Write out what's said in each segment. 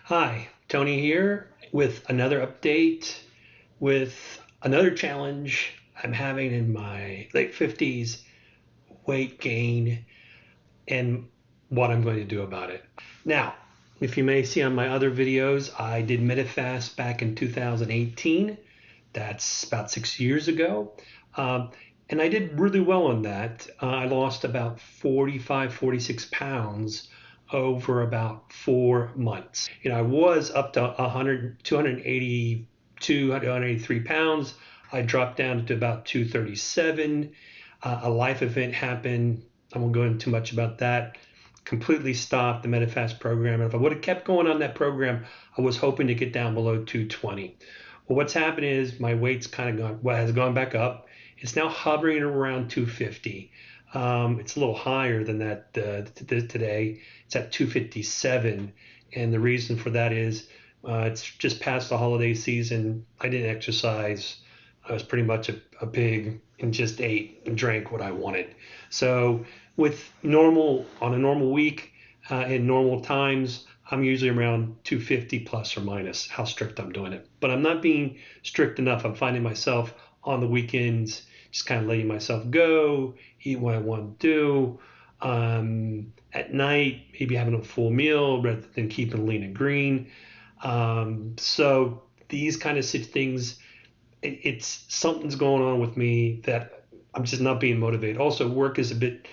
Hi, Tony here with another update with another challenge I'm having in my late 50s, weight gain, and what I'm going to do about it. Now, if you may see on my other videos, I did Medifast back in 2018. That's about 6 years ago. Um, and I did really well on that. I lost about 45, 46 pounds over about 4 months. I was up to 100, 282, 183 pounds. I dropped down to about 237. A life event happened. I won't go into too much about that. Completely stopped the Medifast program. And if I would have kept going on that program, I was hoping to get down below 220. Well, what's happened is my weight's kind of has gone back up. It's now hovering around 250. It's a little higher than that today. It's at 257, and the reason for that is it's just past the holiday season. I didn't exercise. I was pretty much a pig and just ate and drank what I wanted. So with on a normal week in normal times, I'm usually around 250 plus or minus how strict I'm doing it. But I'm not being strict enough. I'm finding myself on the weekends just kind of letting myself go, eat what I want to do. At night, maybe having a full meal rather than keeping lean and green. So these kind of things, it's something's going on with me that I'm just not being motivated. Also, work is a bit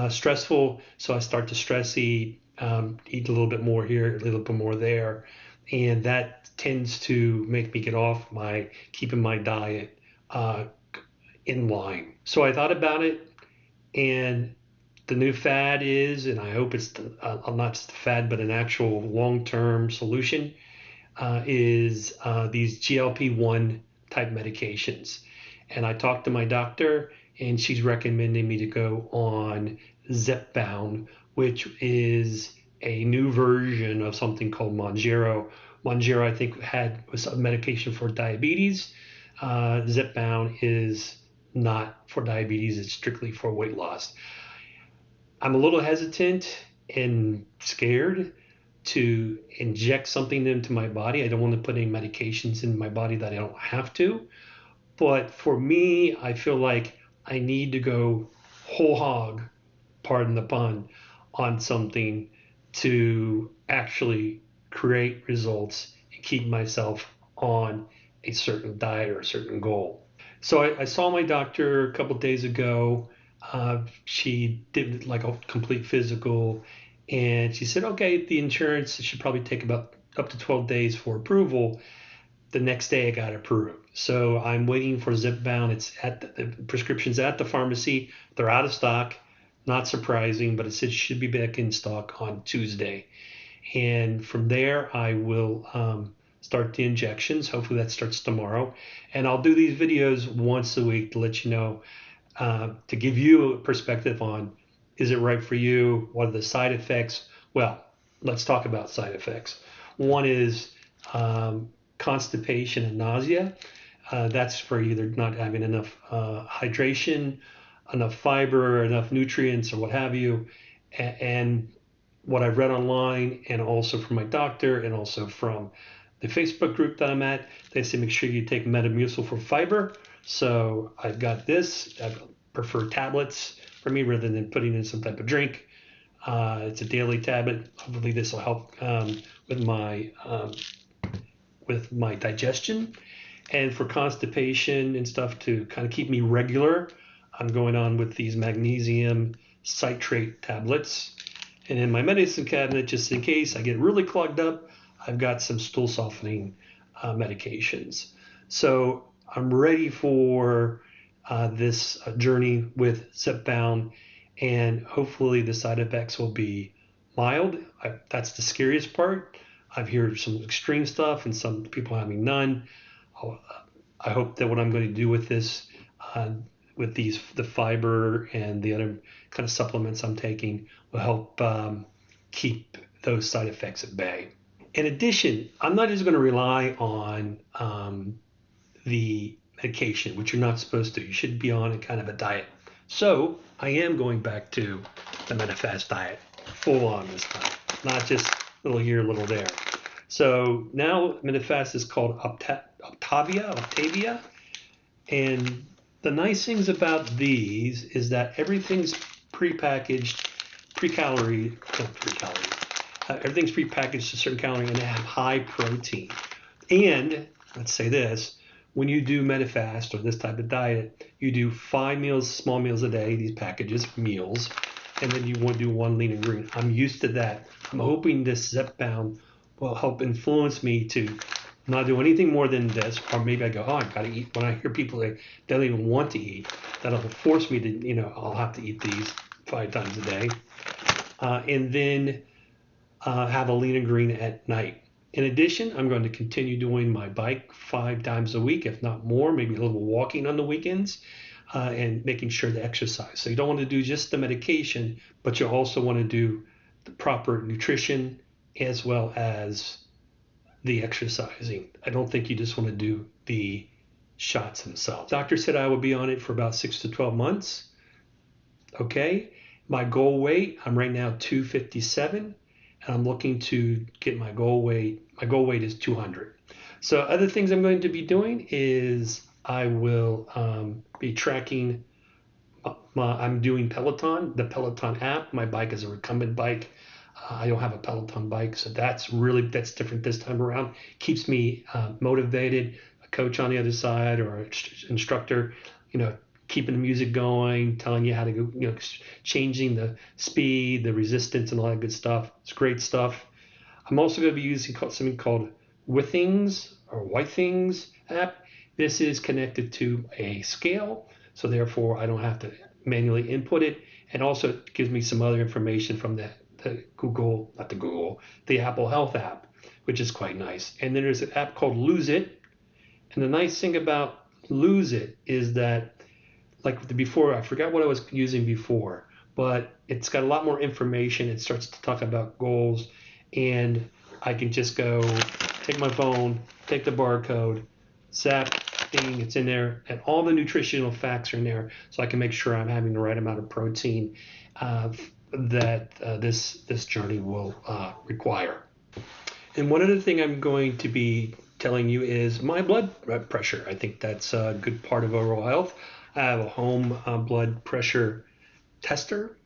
stressful, so I start to stress eat, eat a little bit more here, a little bit more there, and that tends to make me get off keeping my diet in line. So I thought about it, and the new fad is, and I hope it's not just a fad, but an actual long-term solution, is these GLP-1 type medications. And I talked to my doctor, and she's recommending me to go on Zepbound, which is a new version of something called Mounjaro. Mounjaro, I think, was a medication for diabetes. Zepbound is not for diabetes; it's strictly for weight loss. I'm a little hesitant and scared to inject something into my body. I don't want to put any medications in my body that I don't have to. But for me, I feel like I need to go whole hog, pardon the pun, on something to actually create results and keep myself on a certain diet or a certain goal. So I saw my doctor a couple days ago. She did like a complete physical, and she said, okay, the insurance should probably take about up to 12 days for approval. The next day I got approved. So I'm waiting for Zepbound. It's at the prescriptions at the pharmacy. They're out of stock. Not surprising, but it said should be back in stock on Tuesday. And from there, I will start the injections. Hopefully that starts tomorrow. And I'll do these videos once a week to let you know, to give you a perspective on, is it right for you? What are the side effects? Well, let's talk about side effects. One is constipation and nausea. That's for either not having enough hydration, enough fiber, enough nutrients, or what have you. And what I've read online, and also from my doctor, and also from the Facebook group that I'm at, they say make sure you take Metamucil for fiber. So I've got this. I prefer tablets for me rather than putting in some type of drink. It's a daily tablet. Hopefully this will help with my digestion. And for constipation and stuff to kind of keep me regular, I'm going on with these magnesium citrate tablets. And in my medicine cabinet, just in case I get really clogged up, I've got some stool softening medications. So I'm ready for this journey with Zepbound, and hopefully the side effects will be mild. That's the scariest part. I've heard some extreme stuff and some people having none. I hope that what I'm going to do with this, with the fiber and the other kind of supplements I'm taking, will help keep those side effects at bay. In addition, I'm not just going to rely on the medication, which you're not supposed to. You should be on a kind of a diet. So I am going back to the Medifast diet, full on this time, not just a little here, a little there. So now Medifast is called Octavia, and the nice things about these is that everything's prepackaged, pre-calorie, not pre-calorie. Everything's prepackaged to a certain calorie, and they have high protein. And let's say this: when you do Medifast or this type of diet, you do 5 meals, small meals a day. These packages, meals, and then you want to do 1 lean and green. I'm used to that. I'm hoping this Zepbound will help influence me to not do anything more than this, or maybe I go, oh, I gotta eat. When I hear people that don't even want to eat, that'll force me to, I'll have to eat these 5 times a day, and then have a lean and green at night. In addition, I'm going to continue doing my bike 5 times a week, if not more, maybe a little walking on the weekends, and making sure to exercise. So you don't want to do just the medication, but you also want to do the proper nutrition as well as the exercising. I don't think you just want to do the shots themselves. Doctor said I will be on it for about 6 to 12 months. Okay. My goal weight, I'm right now 257, and I'm looking to get my goal weight. My goal weight is 200. So other things I'm going to be doing is I will be tracking I'm doing Peloton, the Peloton app. My bike is a recumbent bike. I don't have a Peloton bike, so that's different this time around. Keeps me motivated. A coach on the other side or an instructor, keeping the music going, telling you how to go, changing the speed, the resistance, and all that good stuff. It's great stuff. I'm also going to be using something called Withings app. This is connected to a scale, so therefore I don't have to manually input it. And also it gives me some other information from the Apple Health app, which is quite nice. And then there's an app called Lose It. And the nice thing about Lose It is that, like before, I forgot what I was using before, but it's got a lot more information. It starts to talk about goals, and I can just go take my phone, take the barcode, zap, ding, it's in there, and all the nutritional facts are in there, so I can make sure I'm having the right amount of protein that this journey will require. And one other thing I'm going to be telling you is my blood pressure. I think that's a good part of overall health. I have a home blood pressure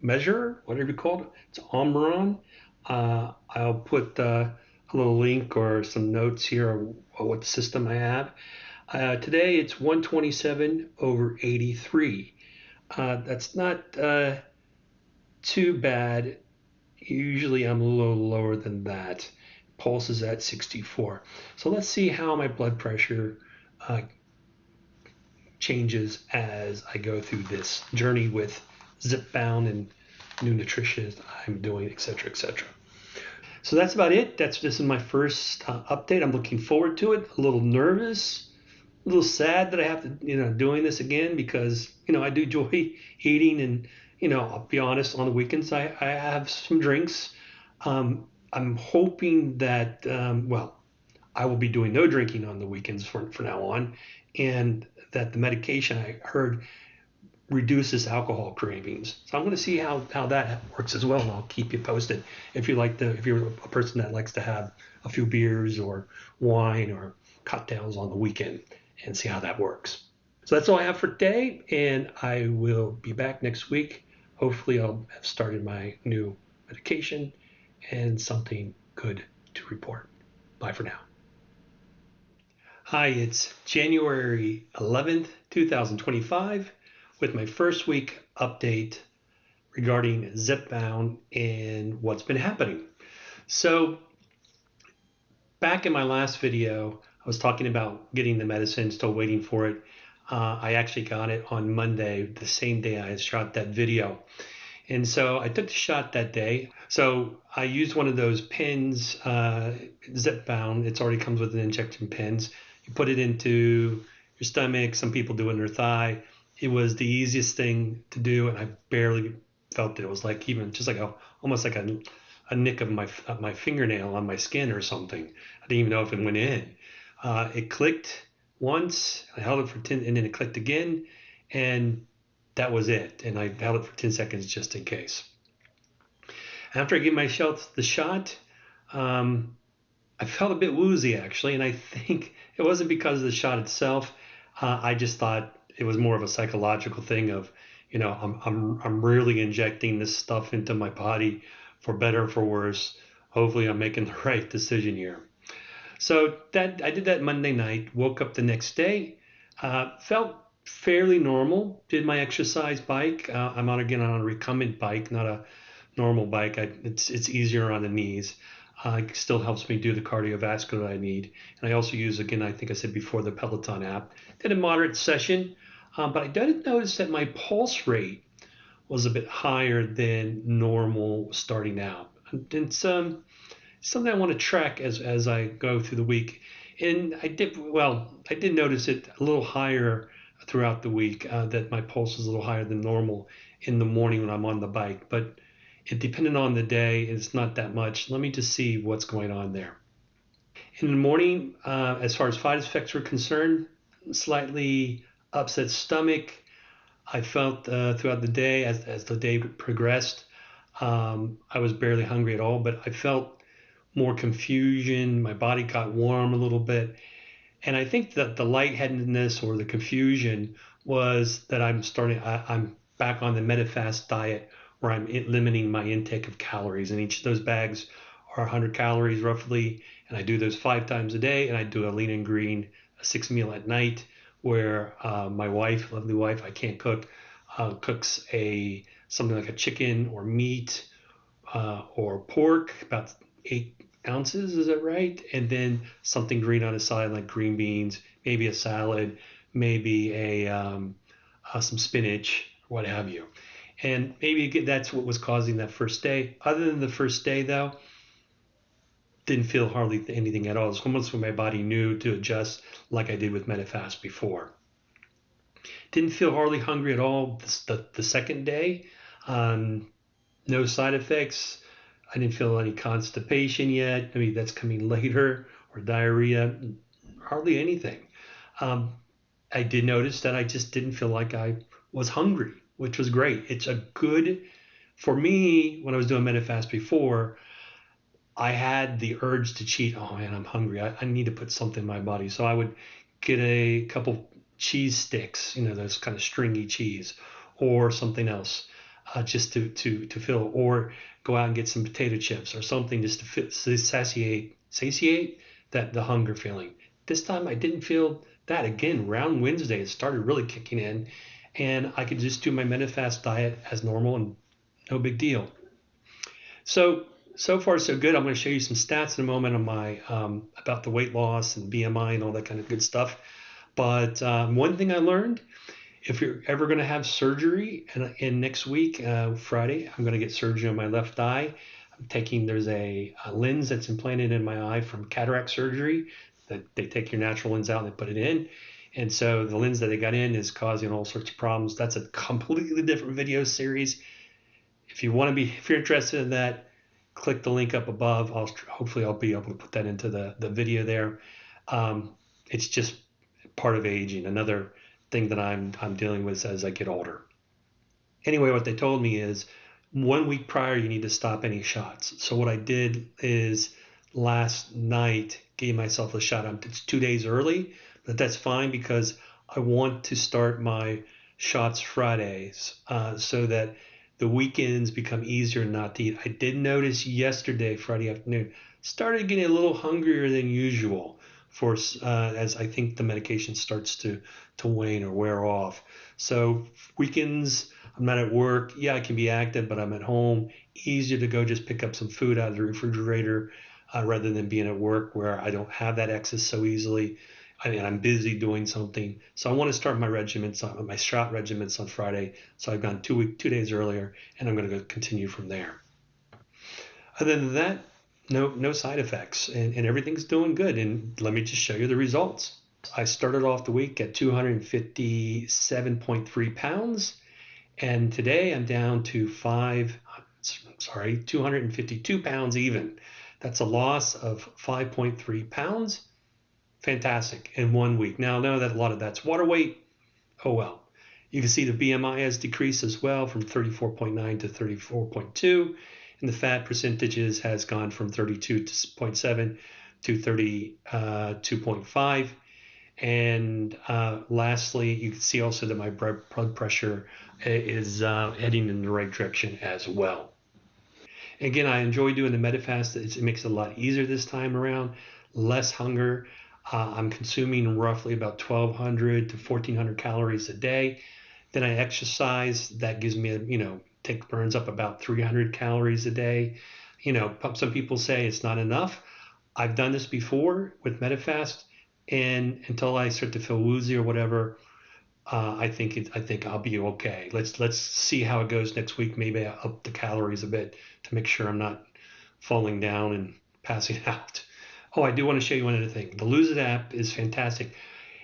measurer, whatever you call it. It's Omron. I'll put a little link or some notes here on what system I have. Today it's 127/83. That's not too bad. Usually I'm a little lower than that. Pulse is at 64. So let's see how my blood pressure changes as I go through this journey with Zepbound and new nutrition I'm doing, etc., etc. So that's about it. This is my first update. I'm looking forward to it. A little nervous, a little sad that I have to, doing this again because, I do enjoy eating and, I'll be honest, on the weekends I have some drinks. I'm hoping that, I will be doing no drinking on the weekends from now on, and that the medication I heard reduces alcohol cravings. So I'm going to see how that works as well, and I'll keep you posted. If you're a person that likes to have a few beers or wine or cocktails on the weekend, and see how that works. So that's all I have for today, and I will be back next week. Hopefully I'll have started my new medication and something good to report. Bye for now. Hi, it's January 11th, 2025, with my first week update regarding Zepbound and what's been happening. So back in my last video, I was talking about getting the medicine, still waiting for it. I actually got it on Monday, the same day I shot that video. And so I took the shot that day. So I used one of those pins, Zepbound. It already comes with an injection pins. You put it into your stomach. Some people do it in their thigh. It was the easiest thing to do, and I barely felt it. It was like almost like a nick of my fingernail on my skin or something. I didn't even know if it went in. It clicked once. I held it for 10, and then it clicked again, and that was it. And I held it for 10 seconds just in case. After I gave myself the shot, I felt a bit woozy actually, and I think it wasn't because of the shot itself. I just thought it was more of a psychological thing of, I'm really injecting this stuff into my body for better or for worse. Hopefully, I'm making the right decision here. So that I did that Monday night. Woke up the next day, felt fairly normal. Did my exercise bike. I'm on a recumbent bike, not a normal bike. It's easier on the knees. It still helps me do the cardiovascular I need. And I also use, again, I think I said before, the Peloton app. Did a moderate session, but I did notice that my pulse rate was a bit higher than normal starting out. It's something I want to track as I go through the week. And I did notice it a little higher throughout the week, that my pulse is a little higher than normal in the morning when I'm on the bike. But it depending on the day, it's not that much. Let me just see what's going on there. In the morning, as far as side effects were concerned, slightly upset stomach. I felt throughout the day, as the day progressed, I was barely hungry at all, but I felt more confusion. My body got warm a little bit. And I think that the lightheadedness or the confusion was that I'm back on the Medifast diet where I'm limiting my intake of calories. And each of those bags are 100 calories roughly. And I do those 5 times a day. And I do a lean and green, a 6 meal at night where my wife, lovely wife, I can't cook, cooks something like a chicken or meat or pork, about 8 ounces, is that right? And then something green on the side, like green beans, maybe a salad, maybe some spinach, what have you. And maybe that's what was causing that first day. Other than the first day, though, didn't feel hardly anything at all. It's almost when my body knew to adjust, like I did with Medifast before. Didn't feel hardly hungry at all the second day. No side effects. I didn't feel any constipation yet. I mean, that's coming later, or diarrhea, hardly anything. Um, I did notice that I just didn't feel like I was hungry, which was great. For me, when I was doing Medifast before, I had the urge to cheat. Oh man, I'm hungry. I need to put something in my body. So I would get a couple cheese sticks, those kind of stringy cheese, or something else, just to fill, or go out and get some potato chips or something just to satiate that the hunger feeling. This time I didn't feel that. Again, around Wednesday it started really kicking in, and I could just do my Medifast diet as normal and no big deal. So far so good. I'm going to show you some stats in a moment on my about the weight loss and BMI and all that kind of good stuff. But one thing I learned, if you're ever going to have surgery, and next week, Friday, I'm going to get surgery on my left eye. There's a lens that's implanted in my eye from cataract surgery. That they take your natural lens out and they put it in. And so the lens that they got in is causing all sorts of problems. That's a completely different video series. If you're interested in that, click the link up above. Hopefully I'll be able to put that into the video there. It's just part of aging, another thing that I'm dealing with as I get older. Anyway, what they told me is 1 week prior you need to stop any shots. So what I did is last night gave myself a shot. It's 2 days early, but that's fine because I want to start my shots Fridays, so that the weekends become easier not to eat. I did notice yesterday, Friday afternoon, started getting a little hungrier than usual as I think the medication starts to wane or wear off. So weekends, I'm not at work. Yeah, I can be active, but I'm at home. Easier to go just pick up some food out of the refrigerator, rather than being at work where I don't have that access so easily. I'm busy doing something. So I want to start my shot regiments on Friday. So I've gone 2 days earlier, and I'm going to continue from there. Other than that, no side effects, and everything's doing good. And let me just show you the results. I started off the week at 257.3 pounds, and today I'm down to 252 pounds even. That's a loss of 5.3 pounds. Fantastic in 1 week. Now I know that a lot of that's water weight. Oh well. You can see the BMI has decreased as well from 34.9 to 34.2, and the fat percentages has gone from 32.7 230, 2.5. And lastly, you can see also that my blood pressure is heading in the right direction as well. Again, I enjoy doing the Medifast. It makes it a lot easier this time around, less hunger. I'm consuming roughly about 1,200 to 1,400 calories a day. Then I exercise. That gives me, burns up about 300 calories a day. Some people say it's not enough. I've done this before with Medifast, and until I start to feel woozy or whatever, I think I'll be okay. Let's see how it goes next week. Maybe I'll up the calories a bit to make sure I'm not falling down and passing out. Oh, I do want to show you one other thing. The Lose It app is fantastic.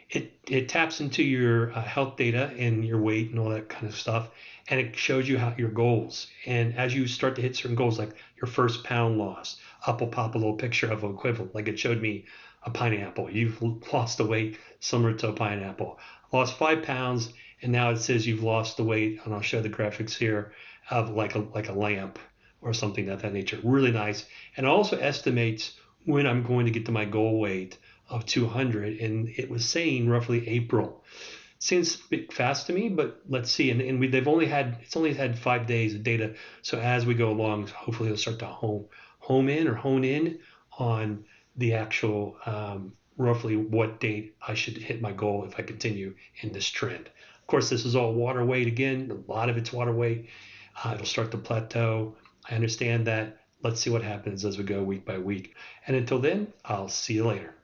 It taps into your health data and your weight and all that kind of stuff, and it shows you how your goals. And as you start to hit certain goals, like your first pound loss, up will pop a little picture of an equivalent. Like it showed me a pineapple. You've lost the weight similar to a pineapple. Lost 5 pounds, and now it says you've lost the weight. And I'll show the graphics here of like a lamp or something of that nature. Really nice, and it also estimates when I'm going to get to my goal weight of 200, and it was saying roughly April. Seems a bit fast to me, but let's see. And it's only had 5 days of data. So as we go along, hopefully it'll start to hone in on the actual roughly what date I should hit my goal if I continue in this trend. Of course, this is all water weight again. A lot of it's water weight. It'll start to plateau. I understand that. Let's see what happens as we go week by week. And until then, I'll see you later.